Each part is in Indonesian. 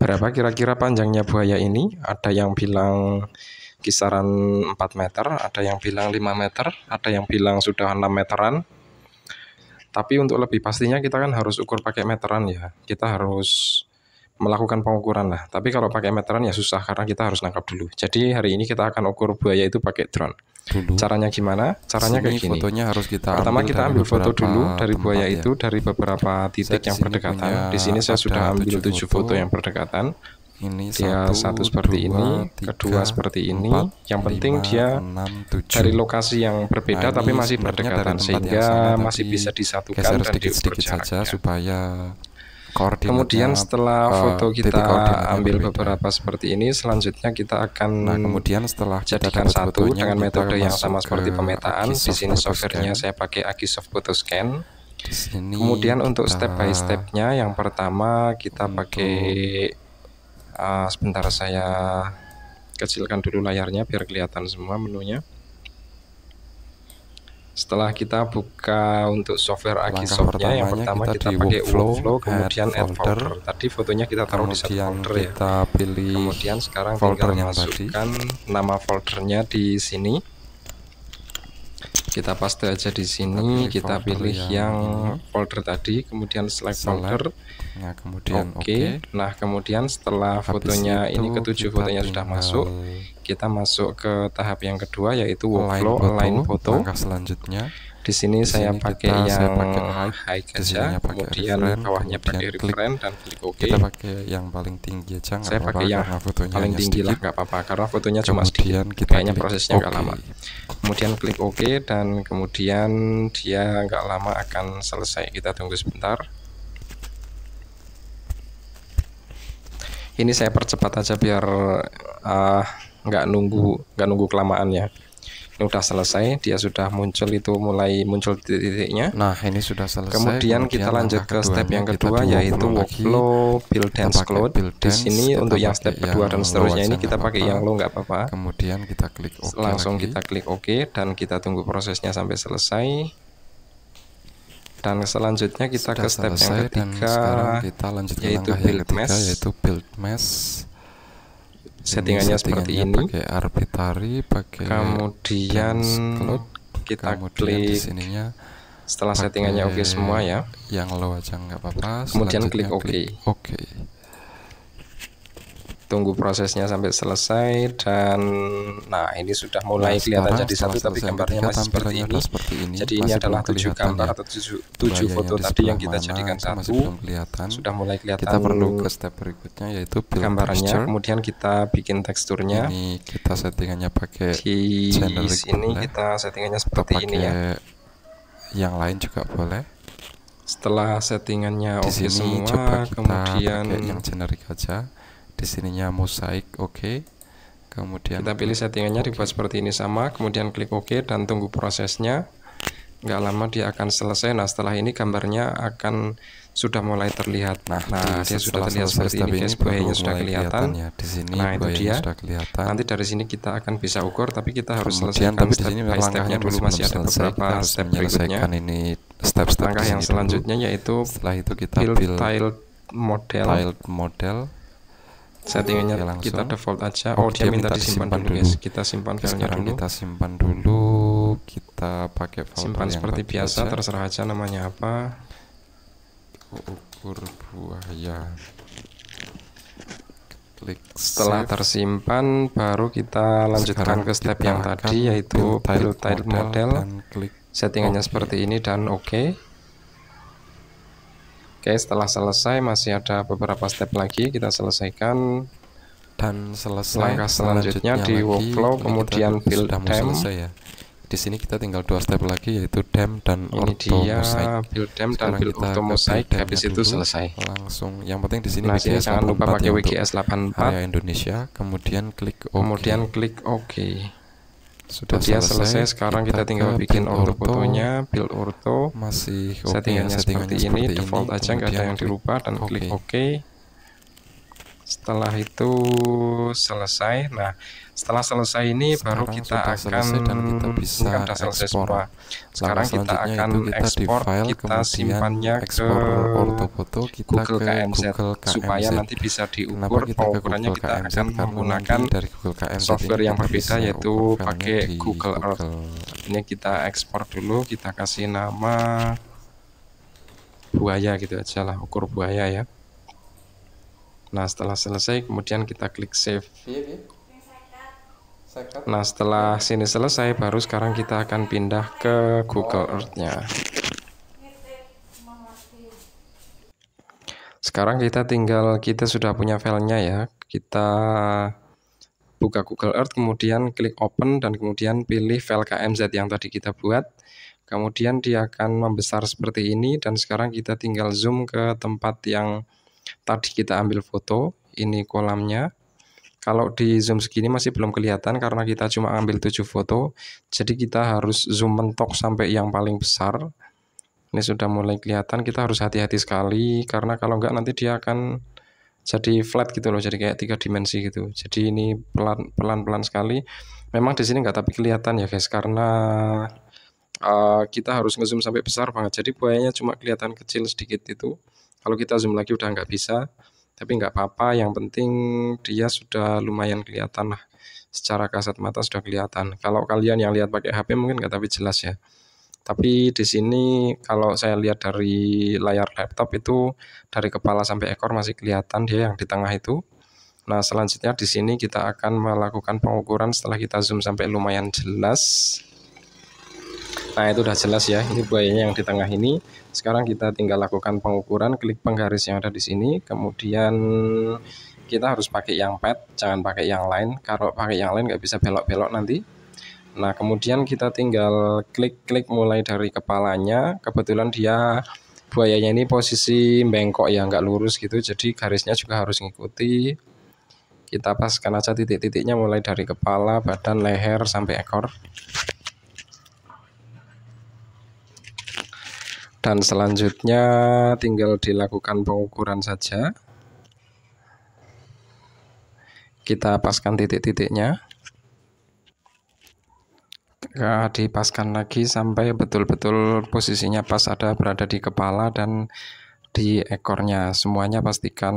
Berapa kira-kira panjangnya buaya ini? Ada yang bilang kisaran 4 meter, ada yang bilang 5 meter, ada yang bilang sudah 6 meteran. Tapi untuk lebih pastinya kita kan harus ukur pakai meteran ya. Kita harus melakukan pengukuran lah. Tapi kalau pakai meteran ya susah karena kita harus nangkap dulu. Jadi hari ini kita akan ukur buaya itu pakai drone. Caranya gimana? Caranya kayak gini. Fotonya harus kita Pertama kita ambil foto dulu dari buaya ya. itu dari beberapa titik yang berdekatan. Di sini saya sudah ambil 7 foto yang berdekatan. Ini Dia satu seperti ini, kedua seperti ini. Yang penting dia 6, 7. dari lokasi yang berbeda Nah, tapi ini masih sebenarnya berdekatan dari tempat sehingga yang sama, masih tapi bisa disatukan geser dan sedikit-sedikit diukur saja jaraknya. supaya koordinatnya. Kemudian setelah foto titik kita koordinatnya ambil berbeda. beberapa seperti ini, selanjutnya kita akan Nah, kemudian setelah kita jadikan dapat satu fotonya, dengan kita metode yang masuk sama seperti ke pemetaan. Di Agisoft sini Photoscan. softwarenya saya pakai Agisoft Photoscan. Di sini Kemudian untuk kita step by stepnya, yang pertama kita pakai sebentar saya kecilkan dulu layarnya biar kelihatan semua menunya. Setelah kita buka untuk software Agisoftnya, yang pertama kita pakai workflow, kemudian add folder. Tadi fotonya kita taruh di satu folder ya. Kita pilih Kemudian sekarang folder tinggal yang tadi. masukkan nama foldernya di sini. Kita paste aja di sini. Kita pilih yang folder tadi, kemudian select folder. Nah, kemudian Oke. Nah, kemudian setelah fotonya ini ketujuh fotonya sudah masuk, kita masuk ke tahap yang kedua yaitu workflow align foto. Langkah selanjutnya di sini saya pakai yang high aja, aja, kemudian bawahnya pakai reference dan klik OK. Kita pakai yang paling tinggi aja, saya pakai yang paling tinggi lah, nggak apa-apa karena fotonya cuma kemudian sedikit, kayaknya prosesnya nggak lama. Kemudian klik OK dan kemudian dia nggak lama akan selesai. Kita tunggu sebentar. Ini saya percepat aja biar nggak nunggu kelamaan ya. Ini udah selesai, dia sudah muncul, itu mulai muncul titik-titiknya. Nah, ini sudah selesai. Kemudian kita lanjut ke step yang kedua yaitu workflow build dance cloud. Di sini untuk yang step kedua dan seterusnya ini kita pakai yang low nggak apa-apa. Kemudian kita klik OK. Langsung kita klik OK dan kita tunggu prosesnya sampai selesai. Dan selanjutnya kita ke step yang ketiga, kita lanjut ke yaitu build mesh. Settingannya seperti ini. Pakai arbitrary, pakai kemudian kita klik sininya. Setelah settingannya oke semua ya, yang low aja nggak apa-apa. Kemudian klik OK. Tunggu prosesnya sampai selesai dan nah ini sudah mulai kelihatan jadi satu, tapi gambarnya masih seperti ini. Jadi ini adalah 7 gambar atau 7 foto tadi yang kita jadikan satu. Sudah mulai kelihatan. Kita perlu ke step berikutnya yaitu gambarannya. Kemudian kita bikin teksturnya. Ini kita settingannya pakai di sini kita settingannya seperti ini ya. Yang lain juga boleh. Setelah settingannya oke semua, coba kita kemudian pakai yang generik aja. Di sininya mosaik oke. Kemudian kita pilih settingannya dibuat seperti ini sama, kemudian klik OK dan tunggu prosesnya. Nggak lama dia akan selesai. Nah, setelah ini gambarnya akan sudah mulai terlihat. Nah dia sudah terlihat seperti ini guys, buayanya sudah kelihatan ya. Di sini nah itu dia sudah kelihatan. Nanti dari sini kita akan bisa ukur, tapi kita harus selesaikan step by stepnya dulu. Masih ada beberapa step berikutnya. Ini step-step langkah yang selanjutnya yaitu setelah itu kita build tiled model. Settingannya kita default aja. Dia minta disimpan dulu guys. Kita simpan filenya dulu. Kita simpan dulu. Kita pakai simpan seperti biasa, terserah aja namanya apa. Ukur buaya. Setelah tersimpan baru kita lanjutkan ke step yang tadi yaitu build tiled model. Settingannya seperti ini dan OK. Oke, setelah selesai masih ada beberapa step lagi kita selesaikan. Dan selesai langkah selanjutnya di workflow, kemudian build dem. Ya. Di sini kita tinggal 2 step lagi yaitu dem dan ortho mosaic. Build dem dan build ortho mosaic, habis itu selesai. Langsung. Yang penting di sini sini jangan lupa pakai WGS 84 area Indonesia, kemudian klik OK. Sudah dia selesai. Sekarang kita tinggal bikin ortho fotonya, build ortho. Masih settingannya seperti ini, default aja, nggak ada yang dirubah dan klik OK. Setelah itu selesai. Nah, setelah selesai ini baru Sekarang kita sudah akan selesai dan kita ini bisa kan udah selesai ekspor. semua. Sekarang Langkah kita selanjutnya akan itu kita di ekspor, file, kita kemudian simpannya ke ekspor ortofoto kita Google ke KMZ Google supaya KMZ. nanti bisa Kenapa diukur kita ke pengukurannya. Google Kita KMZ? akan Karena menggunakan nanti dari Google KMZ ini software yang kita berbeda, bisa yaitu ukur filenya pakai di Google Earth. Ini kita ekspor dulu, kita kasih nama buaya gitu aja lah, ukur buaya ya. Nah, setelah selesai kemudian kita klik save. Nah, setelah sini selesai baru sekarang kita akan pindah ke Google Earth-nya. Sekarang kita sudah punya filenya ya. Kita buka Google Earth, kemudian klik open dan kemudian pilih file KMZ yang tadi kita buat. Kemudian dia akan membesar seperti ini dan sekarang kita tinggal zoom ke tempat yang tadi kita ambil foto. Ini kolamnya. Kalau di zoom segini masih belum kelihatan karena kita cuma ambil 7 foto. Jadi kita harus zoom mentok sampai yang paling besar. Ini sudah mulai kelihatan, kita harus hati-hati sekali karena kalau enggak nanti dia akan jadi flat gitu loh, jadi kayak 3 dimensi gitu. Jadi ini pelan-pelan sekali. Memang di sini enggak tapi kelihatan ya guys, karena kita harus ngezoom sampai besar banget. Jadi buayanya cuma kelihatan kecil sedikit itu. Kalau kita zoom lagi udah nggak bisa. Tapi nggak apa-apa, yang penting dia sudah lumayan kelihatan lah. Secara kasat mata sudah kelihatan. Kalau kalian yang lihat pakai HP mungkin nggak tapi jelas ya. Tapi di sini kalau saya lihat dari layar laptop itu dari kepala sampai ekor masih kelihatan dia yang di tengah itu. Nah, selanjutnya di sini kita akan melakukan pengukuran setelah kita zoom sampai lumayan jelas. Nah, itu udah jelas ya, ini buayanya yang di tengah ini. Sekarang kita tinggal lakukan pengukuran, klik penggaris yang ada di sini, kemudian kita harus pakai yang pad, jangan pakai yang lain. Kalau pakai yang lain nggak bisa belok-belok nanti. Nah, kemudian kita tinggal klik mulai dari kepalanya. Kebetulan dia buayanya ini posisi bengkok ya, nggak lurus gitu, jadi garisnya juga harus ngikuti. Kita paskan aja titik-titiknya mulai dari kepala, badan, leher, sampai ekor. Dan selanjutnya tinggal dilakukan pengukuran saja. Kita paskan titik-titiknya. Dipaskan lagi sampai betul-betul posisinya pas berada di kepala dan di ekornya. Semuanya pastikan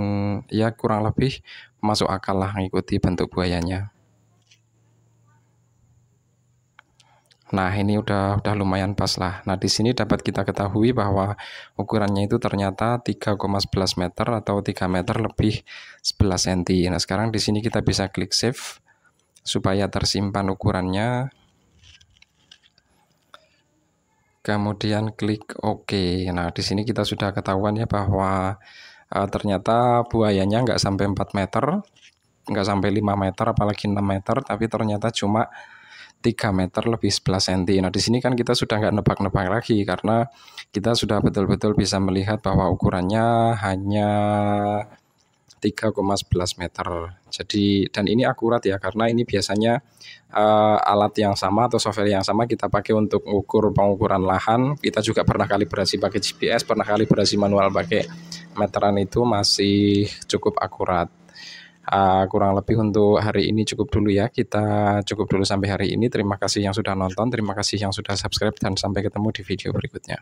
ya kurang lebih masuk akal lah mengikuti bentuk buayanya. Nah, ini udah lumayan pas lah. Nah, di sini dapat kita ketahui bahwa ukurannya itu ternyata 3,11 meter atau 3 meter lebih 11 cm. Nah, sekarang di sini kita bisa klik save supaya tersimpan ukurannya. Kemudian klik OK. Nah, di sini kita sudah ketahuan ya bahwa ternyata buayanya nggak sampai 4 meter, nggak sampai 5 meter, apalagi 6 meter, tapi ternyata cuma 3 meter lebih 11 cm. Nah, di sini kan kita sudah nggak nebak-nebak lagi karena kita sudah betul-betul bisa melihat bahwa ukurannya hanya 3,11 meter. Jadi, dan ini akurat ya karena ini biasanya alat yang sama atau software yang sama kita pakai untuk mengukur pengukuran lahan. Kita juga pernah kalibrasi pakai GPS, pernah kalibrasi manual pakai meteran, itu masih cukup akurat. Kurang lebih untuk hari ini cukup dulu ya. Kita cukup dulu sampai hari ini. Terima kasih yang sudah nonton, terima kasih yang sudah subscribe, dan sampai ketemu di video berikutnya.